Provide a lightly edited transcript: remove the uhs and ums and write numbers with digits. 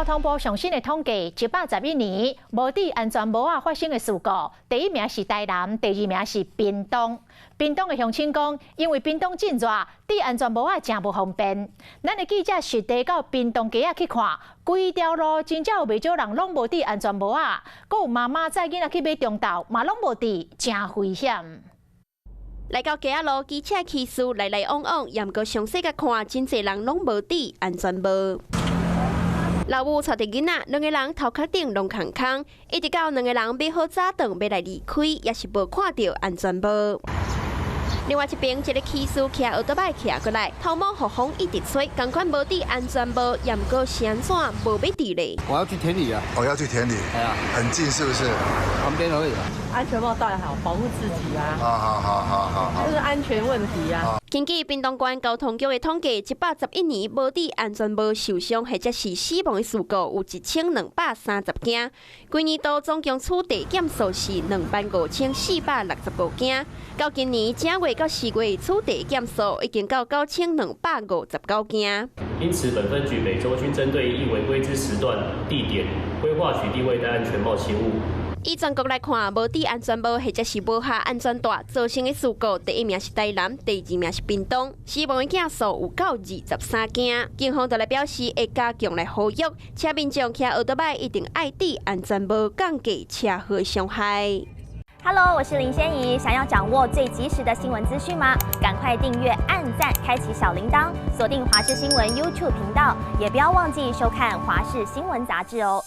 通部上新的统计，111年无伫安全帽啊发生的事故，第一名是台南，第二名是屏东。屏东的乡亲讲，因为屏东真热，戴安全帽啊真不方便。咱的记者实地到屏东街啊去看，规条路真正有袂少人拢无戴安全帽啊，阁有妈妈载囡仔去买中昼，嘛拢无戴，真危险。 来到街仔路，机车骑士来来往往，也毋过详细甲看，真侪人拢无戴安全帽。老母带着囡仔，两个人头壳顶拢空空，一直到两个人买好早顿要来离开，也是无看到安全帽。另外一边，一个骑士骑奥多摆骑过来，头毛予风一直吹，同款无戴安全帽，也毋过是安怎无要戴咧？我要去田里啊！我要去田里，哎呀，很近是不是？旁边而已。安全帽戴好，保护自己啊！好，这是安全问题啊！根据屏东县交通局的统计，111年无戴安全帽受伤或者是死亡的事故有1230件，规年度总共处地检数是25465件，到今年正月到4月处地检数已经到9259件。因此，本分局每周均针对易违规之时段、地点，规划取缔未戴安全帽勤务。 以全国来看，无戴安全帽或者是无下安全带造成的事故，第一名是台南，第二名是屏东，死亡的件数有到23件。警方就来表示，会加强来呼吁，车民众骑奥多摆一定爱戴安全帽，降低车祸伤害。Hello， 我是林仙怡。想要掌握最及时的新闻资讯吗？赶快订阅、按赞、开启小铃铛，锁定华视新闻 YouTube 频道，也不要忘记收看华视新闻杂志哦。